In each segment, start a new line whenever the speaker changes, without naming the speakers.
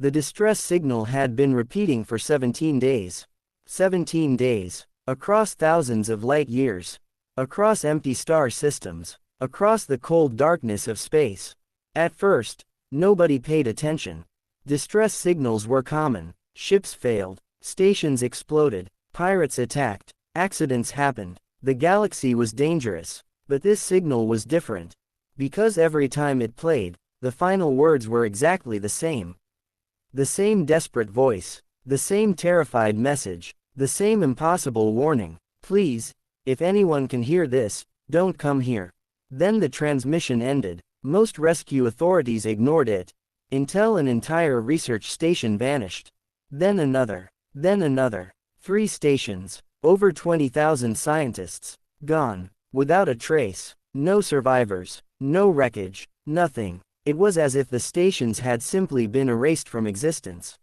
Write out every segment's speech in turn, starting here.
The distress signal had been repeating for 17 days. 17 days. Across thousands of light years. Across empty star systems. Across the cold darkness of space. At first, nobody paid attention. Distress signals were common. Ships failed. Stations exploded. Pirates attacked. Accidents happened. The galaxy was dangerous. But this signal was different. Because every time it played, the final words were exactly the same. The same desperate voice. The same terrified message. The same impossible warning. Please, if anyone can hear this, don't come here. Then the transmission ended. Most rescue authorities ignored it, until an entire research station vanished. Then another. Then another. 3 stations. Over 20,000 scientists. Gone. Without a trace. No survivors. No wreckage. Nothing. It was as if the stations had simply been erased from existence.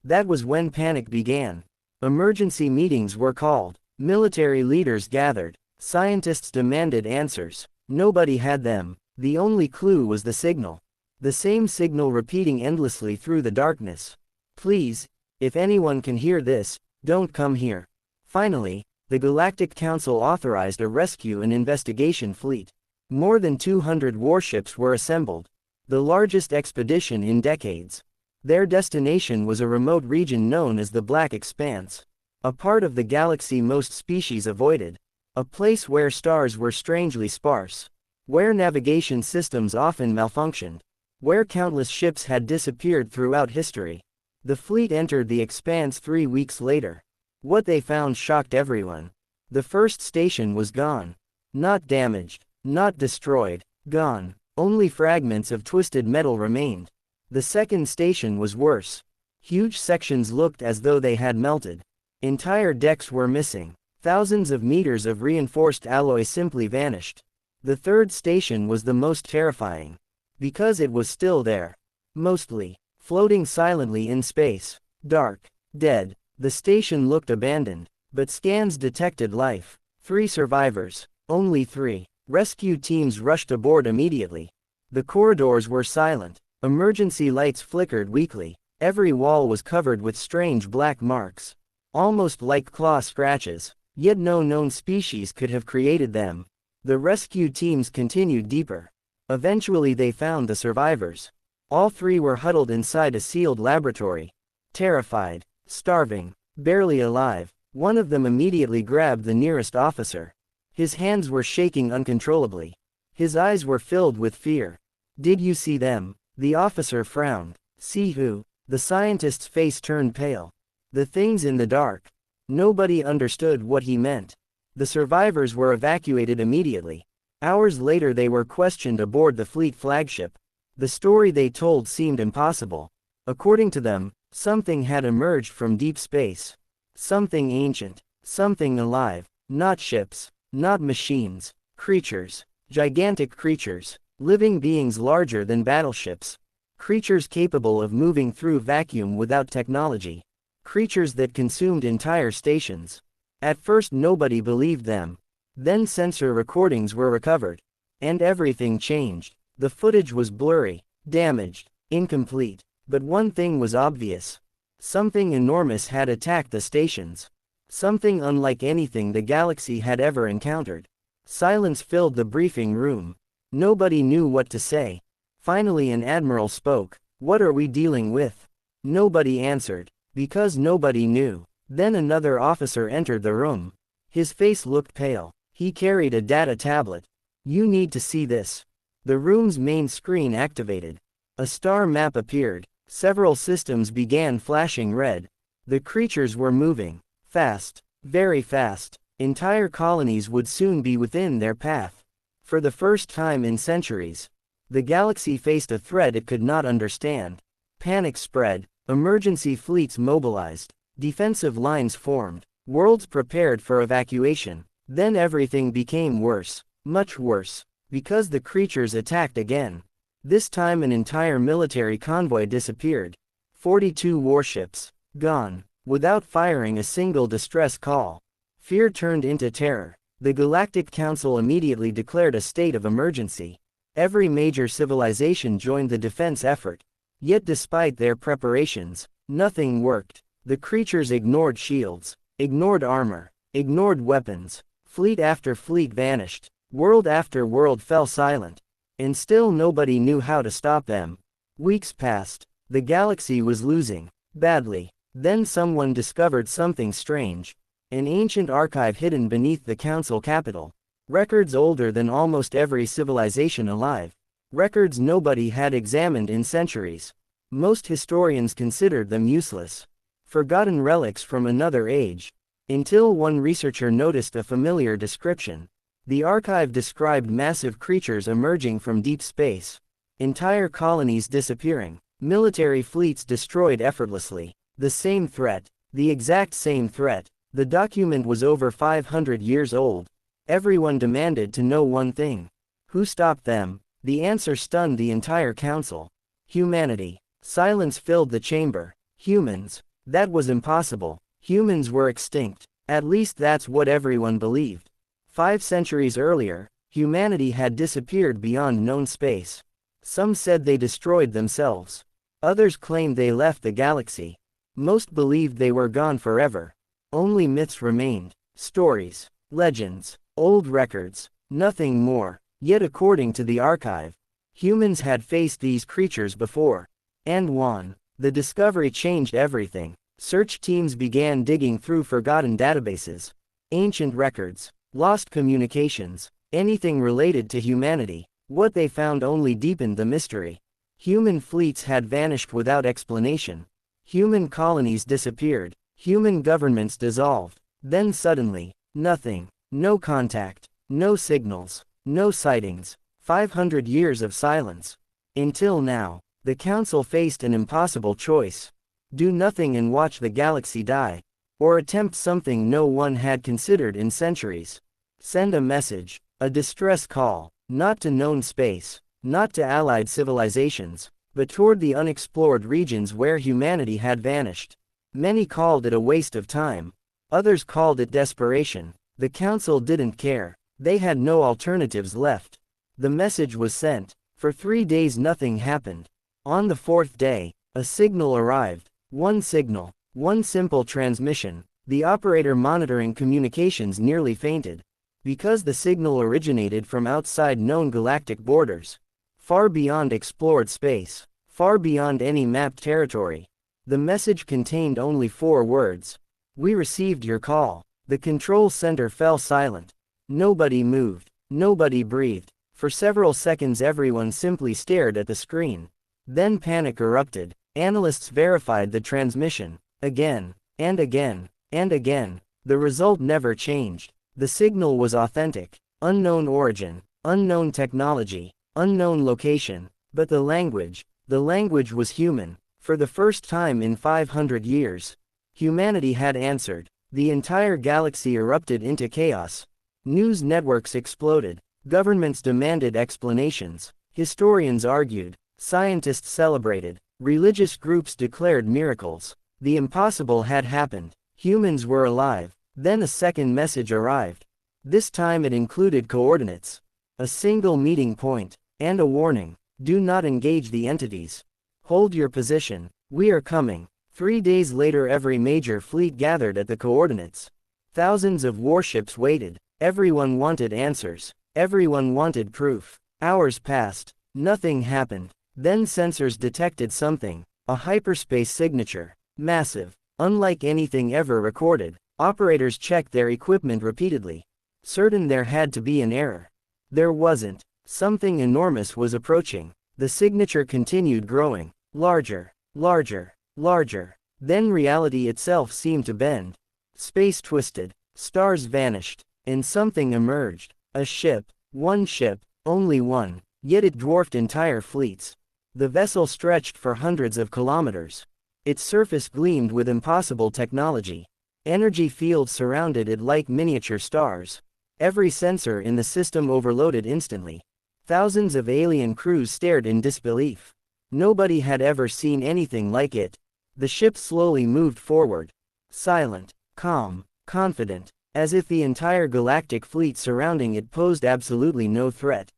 That was when panic began. Emergency meetings were called. Military leaders gathered. Scientists demanded answers. Nobody had them. The only clue was the signal. The same signal repeating endlessly through the darkness. Please, if anyone can hear this, don't come here. Finally, the Galactic Council authorized a rescue and investigation fleet. More than 200 warships were assembled. The largest expedition in decades. Their destination was a remote region known as the Black Expanse. A part of the galaxy most species avoided. A place where stars were strangely sparse. Where navigation systems often malfunctioned. Where countless ships had disappeared throughout history. The fleet entered the Expanse 3 weeks later. What they found shocked everyone. The first station was gone. Not damaged. Not destroyed. Gone. Only fragments of twisted metal remained. The second station was worse. Huge sections looked as though they had melted. Entire decks were missing. Thousands of meters of reinforced alloy simply vanished. The third station was the most terrifying. Because it was still there. Mostly. Floating silently in space. Dark. Dead. The station looked abandoned. But scans detected life. 3 survivors. Only 3. Rescue teams rushed aboard immediately. The corridors were silent. Emergency lights flickered weakly. Every wall was covered with strange black marks. Almost like claw scratches. Yet no known species could have created them. The rescue teams continued deeper. Eventually they found the survivors. All 3 were huddled inside a sealed laboratory. Terrified. Starving. Barely alive. One of them immediately grabbed the nearest officer. His hands were shaking uncontrollably. His eyes were filled with fear. Did you see them? The officer frowned. See who? The scientist's face turned pale. The things in the dark. Nobody understood what he meant. The survivors were evacuated immediately. Hours later they were questioned aboard the fleet flagship. The story they told seemed impossible. According to them, something had emerged from deep space. Something ancient. Something alive. Not ships. Not machines. Creatures. Gigantic creatures. Living beings larger than battleships. Creatures capable of moving through vacuum without technology. Creatures that consumed entire stations. At first nobody believed them. Then sensor recordings were recovered. And everything changed. The footage was blurry, damaged, incomplete. But one thing was obvious. Something enormous had attacked the stations. Something unlike anything the galaxy had ever encountered. Silence filled the briefing room. Nobody knew what to say. Finally an admiral spoke. What are we dealing with? Nobody answered. Because nobody knew. Then another officer entered the room. His face looked pale. He carried a data tablet. You need to see this. The room's main screen activated. A star map appeared. Several systems began flashing red. The creatures were moving. Fast. Very fast. Entire colonies would soon be within their path. For the first time in centuries, the galaxy faced a threat it could not understand. Panic spread. Emergency fleets mobilized. Defensive lines formed. Worlds prepared for evacuation. Then everything became worse. Much worse. Because the creatures attacked again. This time an entire military convoy disappeared. 42 warships. Gone. Without firing a single distress call. Fear turned into terror. The Galactic Council immediately declared a state of emergency. Every major civilization joined the defense effort. Yet despite their preparations, nothing worked. The creatures ignored shields, ignored armor, ignored weapons. Fleet after fleet vanished. World after world fell silent. And still nobody knew how to stop them. Weeks passed. The galaxy was losing. Badly. Then someone discovered something strange. An ancient archive hidden beneath the Council capital. Records older than almost every civilization alive. Records nobody had examined in centuries. Most historians considered them useless. Forgotten relics from another age. Until one researcher noticed a familiar description. The archive described massive creatures emerging from deep space. Entire colonies disappearing. Military fleets destroyed effortlessly. The same threat. The exact same threat. The document was over 500 years old. Everyone demanded to know one thing. Who stopped them? The answer stunned the entire council. Humanity. Silence filled the chamber. Humans. That was impossible. Humans were extinct. At least that's what everyone believed. 5 centuries earlier, humanity had disappeared beyond known space. Some said they destroyed themselves. Others claimed they left the galaxy. Most believed they were gone forever. Only myths remained. Stories. Legends. Old records. Nothing more. Yet according to the archive, humans had faced these creatures before. And won. The discovery changed everything. Search teams began digging through forgotten databases. Ancient records. Lost communications. Anything related to humanity. What they found only deepened the mystery. Human fleets had vanished without explanation. Human colonies disappeared. Human governments dissolved. Then suddenly, nothing. No contact. No signals. No sightings. 500 years of silence. Until now, the Council faced an impossible choice. Do nothing and watch the galaxy die. Or attempt something no one had considered in centuries. Send a message. A distress call. Not to known space. Not to allied civilizations. But toward the unexplored regions where humanity had vanished. Many called it a waste of time. Others called it desperation. The Council didn't care. They had no alternatives left. The message was sent. For 3 days nothing happened. On the 4th day, a signal arrived. One signal. One simple transmission. The operator monitoring communications nearly fainted. Because the signal originated from outside known galactic borders. Far beyond explored space. Far beyond any mapped territory. The message contained only 4 words. We received your call. The control center fell silent. Nobody moved. Nobody breathed. For several seconds everyone simply stared at the screen. Then panic erupted. Analysts verified the transmission. Again. And again. And again. The result never changed. The signal was authentic. Unknown origin. Unknown technology. Unknown location. But the language was human. For the first time in 500 years, humanity had answered. The entire galaxy erupted into chaos. News networks exploded. Governments demanded explanations. Historians argued. Scientists celebrated. Religious groups declared miracles. The impossible had happened. Humans were alive. Then a second message arrived. This time it included coordinates. A single meeting point. And a warning. Do not engage the entities. Hold your position. We are coming. 3 days later every major fleet gathered at the coordinates. Thousands of warships waited. Everyone wanted answers. Everyone wanted proof. Hours passed. Nothing happened. Then sensors detected something. A hyperspace signature. Massive. Unlike anything ever recorded. Operators checked their equipment repeatedly. Certain there had to be an error. There wasn't. Something enormous was approaching. The signature continued growing. Larger. Larger. Larger. Then reality itself seemed to bend. Space twisted. Stars vanished. And something emerged. A ship. One ship. Only one. Yet it dwarfed entire fleets. The vessel stretched for hundreds of kilometers. Its surface gleamed with impossible technology. Energy fields surrounded it like miniature stars. Every sensor in the system overloaded instantly. Thousands of alien crews stared in disbelief. Nobody had ever seen anything like it. The ship slowly moved forward. Silent, calm, confident, as if the entire galactic fleet surrounding it posed absolutely no threat.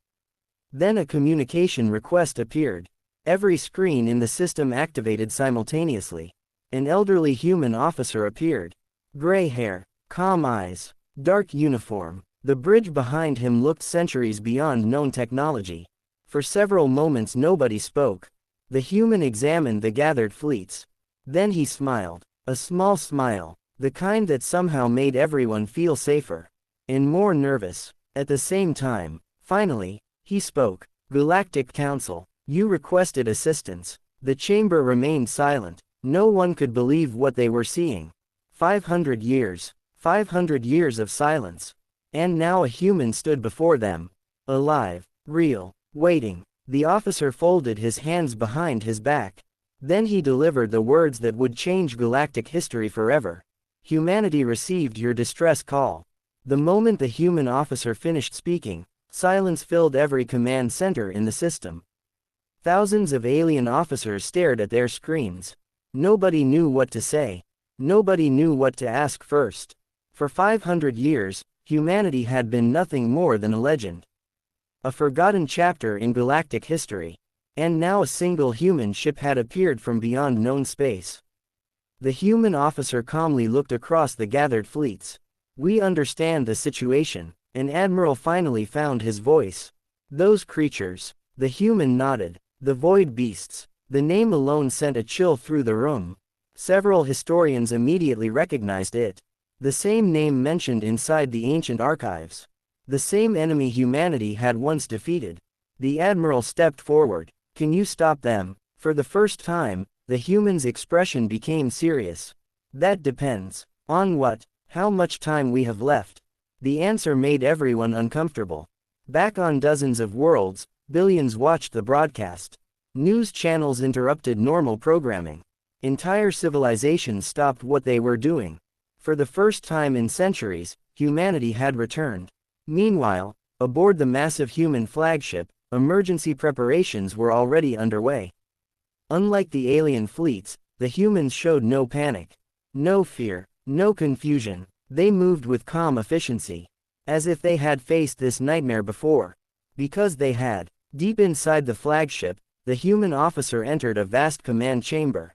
Then a communication request appeared. Every screen in the system activated simultaneously. An elderly human officer appeared. Gray hair, calm eyes, dark uniform. The bridge behind him looked centuries beyond known technology. For several moments nobody spoke. The human examined the gathered fleets. Then he smiled. A small smile. The kind that somehow made everyone feel safer. And more nervous. At the same time, finally, he spoke. Galactic Council, you requested assistance. The chamber remained silent. No one could believe what they were seeing. 500 years. 500 years of silence. And now a human stood before them. Alive, real, waiting. The officer folded his hands behind his back. Then he delivered the words that would change galactic history forever. Humanity received your distress call. The moment the human officer finished speaking, silence filled every command center in the system. Thousands of alien officers stared at their screens. Nobody knew what to say. Nobody knew what to ask first. For 500 years, humanity had been nothing more than a legend. A forgotten chapter in galactic history. And now a single human ship had appeared from beyond known space. The human officer calmly looked across the gathered fleets. We understand the situation. An admiral finally found his voice. Those creatures. The human nodded. The void beasts. The name alone sent a chill through the room. Several historians immediately recognized it. The same name mentioned inside the ancient archives. The same enemy humanity had once defeated. The admiral stepped forward. Can you stop them? For the first time, the human's expression became serious. That depends. On what? How much time we have left? The answer made everyone uncomfortable. Back on dozens of worlds, billions watched the broadcast. News channels interrupted normal programming. Entire civilizations stopped what they were doing. For the first time in centuries, humanity had returned. Meanwhile, aboard the massive human flagship, emergency preparations were already underway. Unlike the alien fleets, the humans showed no panic. No fear, no confusion. They moved with calm efficiency. As if they had faced this nightmare before. Because they had. Deep inside the flagship, the human officer entered a vast command chamber.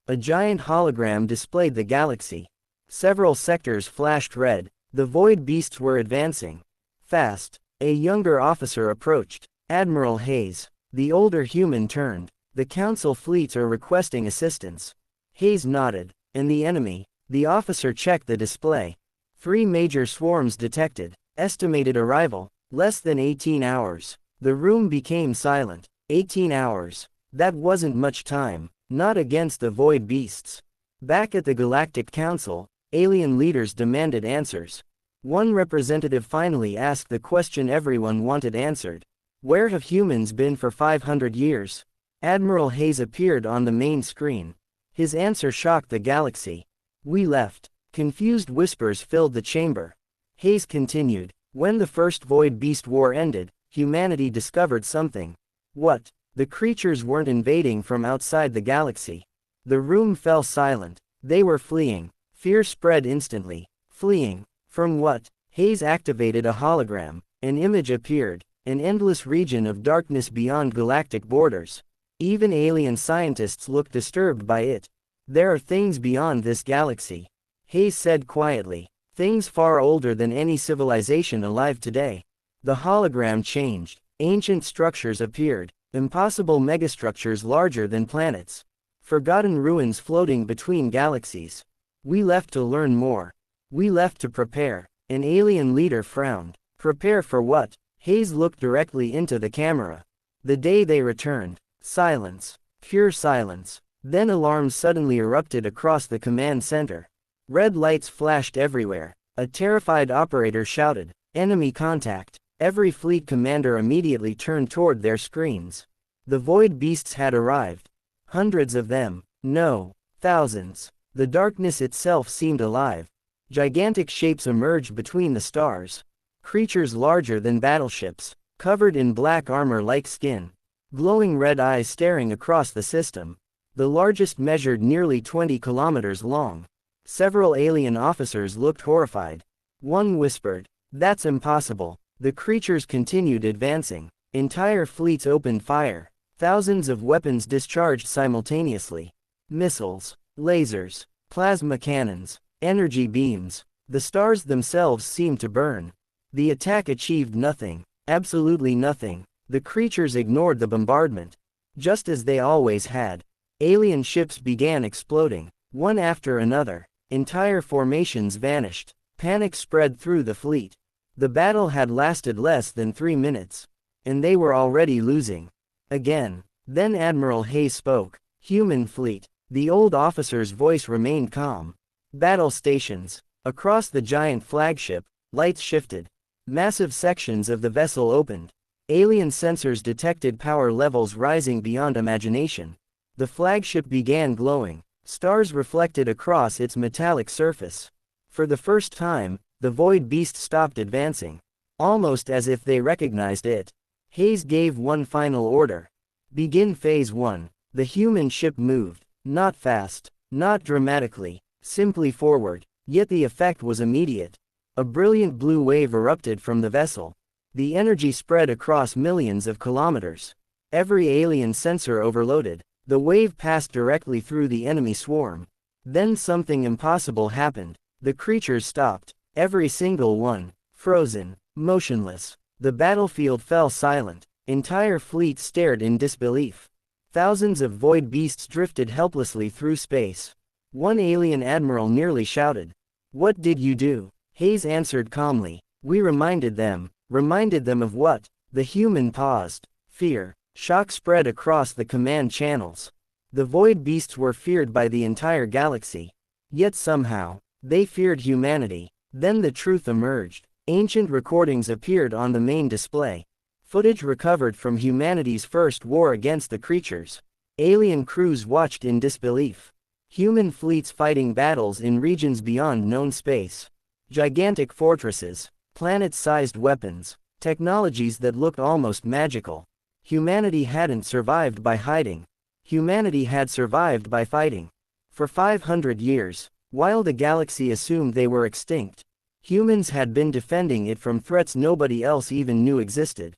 A giant hologram displayed the galaxy. Several sectors flashed red. The void beasts were advancing. Fast. A younger officer approached. Admiral Hayes. The older human turned. The council fleets are requesting assistance. Hayes nodded. And the enemy? The officer checked the display. 3 major swarms detected. Estimated arrival, less than 18 hours. The room became silent. 18 hours. That wasn't much time. Not against the void beasts. Back at the Galactic Council, alien leaders demanded answers. One representative finally asked the question everyone wanted answered. Where have humans been for 500 years? Admiral Hayes appeared on the main screen. His answer shocked the galaxy. We left. Confused whispers filled the chamber. Hayes continued. When the first Void Beast War ended, humanity discovered something. What? The creatures weren't invading from outside the galaxy. The room fell silent. They were fleeing. Fear spread instantly. Fleeing. From what? Hayes activated a hologram. An image appeared. An endless region of darkness beyond galactic borders. Even alien scientists looked disturbed by it. There are things beyond this galaxy. Hayes said quietly. Things far older than any civilization alive today. The hologram changed. Ancient structures appeared. Impossible megastructures larger than planets. Forgotten ruins floating between galaxies. We left to learn more. We left to prepare. An alien leader frowned. Prepare for what? Hayes looked directly into the camera. The day they returned. Silence. Pure silence. Then alarms suddenly erupted across the command center. Red lights flashed everywhere. A terrified operator shouted, "Enemy contact!" Every fleet commander immediately turned toward their screens. The void beasts had arrived. Hundreds of them. No. Thousands. The darkness itself seemed alive. Gigantic shapes emerged between the stars. Creatures larger than battleships, covered in black armor-like skin. Glowing red eyes staring across the system. The largest measured nearly 20 kilometers long. Several alien officers looked horrified. One whispered, "That's impossible." The creatures continued advancing. Entire fleets opened fire. Thousands of weapons discharged simultaneously. Missiles, lasers, plasma cannons, energy beams. The stars themselves seemed to burn. The attack achieved nothing. Absolutely nothing. The creatures ignored the bombardment. Just as they always had. Alien ships began exploding, one after another. Entire formations vanished. Panic spread through the fleet. The battle had lasted less than 3 minutes. And they were already losing. Again. Then Admiral Hayes spoke. Human fleet. The old officer's voice remained calm. Battle stations. Across the giant flagship, lights shifted. Massive sections of the vessel opened. Alien sensors detected power levels rising beyond imagination. The flagship began glowing. Stars reflected across its metallic surface. For the first time, the void beast stopped advancing. Almost as if they recognized it. Hayes gave one final order. Begin Phase 1. The human ship moved. Not fast. Not dramatically. Simply forward. Yet the effect was immediate. A brilliant blue wave erupted from the vessel. The energy spread across millions of kilometers. Every alien sensor overloaded. The wave passed directly through the enemy swarm. Then something impossible happened. The creatures stopped. Every single one. Frozen. Motionless. The battlefield fell silent. Entire fleets stared in disbelief. Thousands of void beasts drifted helplessly through space. One alien admiral nearly shouted. "What did you do?" Hayes answered calmly. "We reminded them." Reminded them of what? The human paused. Fear. Shock spread across the command channels. The void beasts were feared by the entire galaxy. Yet somehow, they feared humanity. Then the truth emerged. Ancient recordings appeared on the main display. Footage recovered from humanity's first war against the creatures. Alien crews watched in disbelief. Human fleets fighting battles in regions beyond known space. Gigantic fortresses. Planet-sized weapons. Technologies that looked almost magical. Humanity hadn't survived by hiding. Humanity had survived by fighting. For 500 years, while the galaxy assumed they were extinct, humans had been defending it from threats nobody else even knew existed.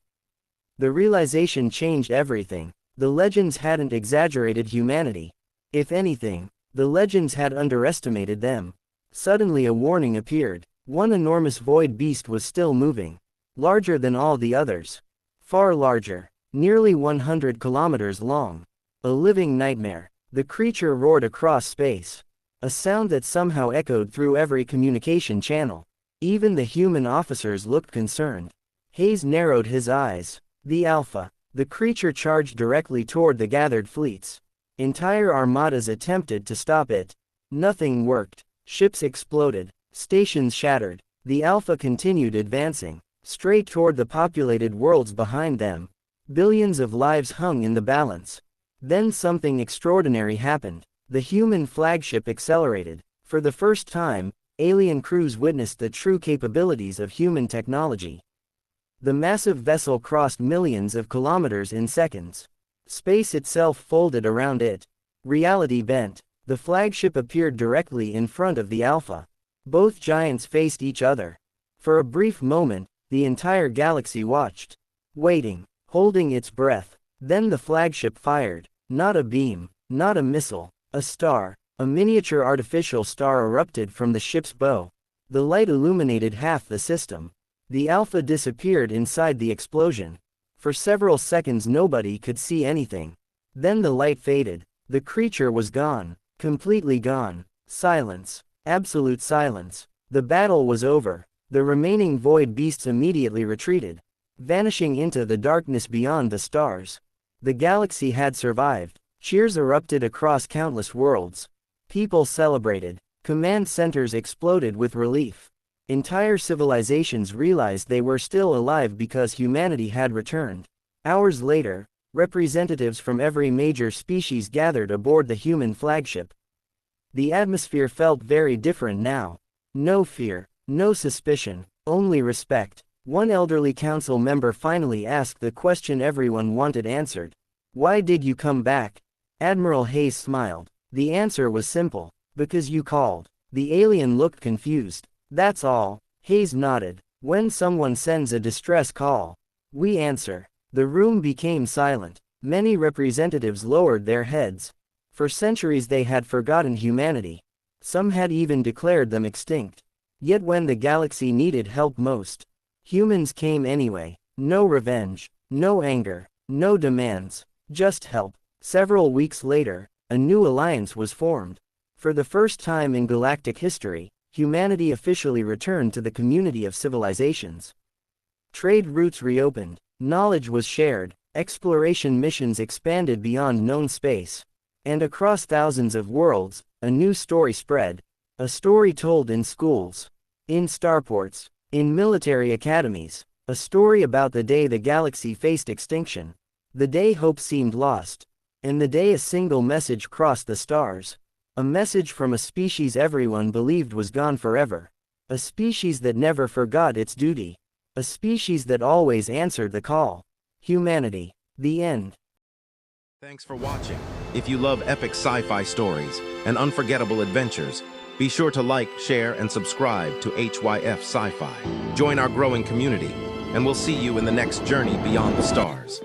The realization changed everything. The legends hadn't exaggerated humanity. If anything, the legends had underestimated them. Suddenly a warning appeared. One enormous void beast was still moving. Larger than all the others. Far larger. Nearly 100 kilometers long. A living nightmare. The creature roared across space. A sound that somehow echoed through every communication channel. Even the human officers looked concerned. Hayes narrowed his eyes. The Alpha. The creature charged directly toward the gathered fleets. Entire armadas attempted to stop it. Nothing worked. Ships exploded. Stations shattered. The Alpha continued advancing, straight toward the populated worlds behind them. Billions of lives hung in the balance. Then something extraordinary happened. The human flagship accelerated. For the first time, alien crews witnessed the true capabilities of human technology. The massive vessel crossed millions of kilometers in seconds. Space itself folded around it. Reality bent. The flagship appeared directly in front of the Alpha. Both giants faced each other. For a brief moment, the entire galaxy watched. Waiting, holding its breath. Then the flagship fired. Not a beam, not a missile, a star. A miniature artificial star erupted from the ship's bow. The light illuminated half the system. The Alpha disappeared inside the explosion. For several seconds nobody could see anything. Then the light faded. The creature was gone. Completely gone. Silence. Absolute silence. The battle was over. The remaining void beasts immediately retreated, vanishing into the darkness beyond the stars. The galaxy had survived. Cheers erupted across countless worlds. People celebrated. Command centers exploded with relief. Entire civilizations realized they were still alive because humanity had returned. Hours later, representatives from every major species gathered aboard the human flagship. The atmosphere felt very different now. No fear, no suspicion, only respect. One elderly council member finally asked the question everyone wanted answered. "Why did you come back?" Admiral Hayes smiled. The answer was simple. "Because you called." The alien looked confused. "That's all." Hayes nodded. "When someone sends a distress call, we answer." The room became silent. Many representatives lowered their heads. For centuries they had forgotten humanity. Some had even declared them extinct. Yet when the galaxy needed help most, humans came anyway. No revenge, no anger, no demands, just help. Several weeks later, a new alliance was formed. For the first time in galactic history, humanity officially returned to the community of civilizations. Trade routes reopened, knowledge was shared, exploration missions expanded beyond known space. And across thousands of worlds, a new story spread. A story told in schools, in starports, in military academies. A story about the day the galaxy faced extinction. The day hope seemed lost. And the day a single message crossed the stars. A message from a species everyone believed was gone forever. A species that never forgot its duty. A species that always answered the call. Humanity. The end.
Thanks for watching. If you love epic sci-fi stories and unforgettable adventures, be sure to like, share, and subscribe to HYF Sci-Fi. Join our growing community, and we'll see you in the next journey beyond the stars.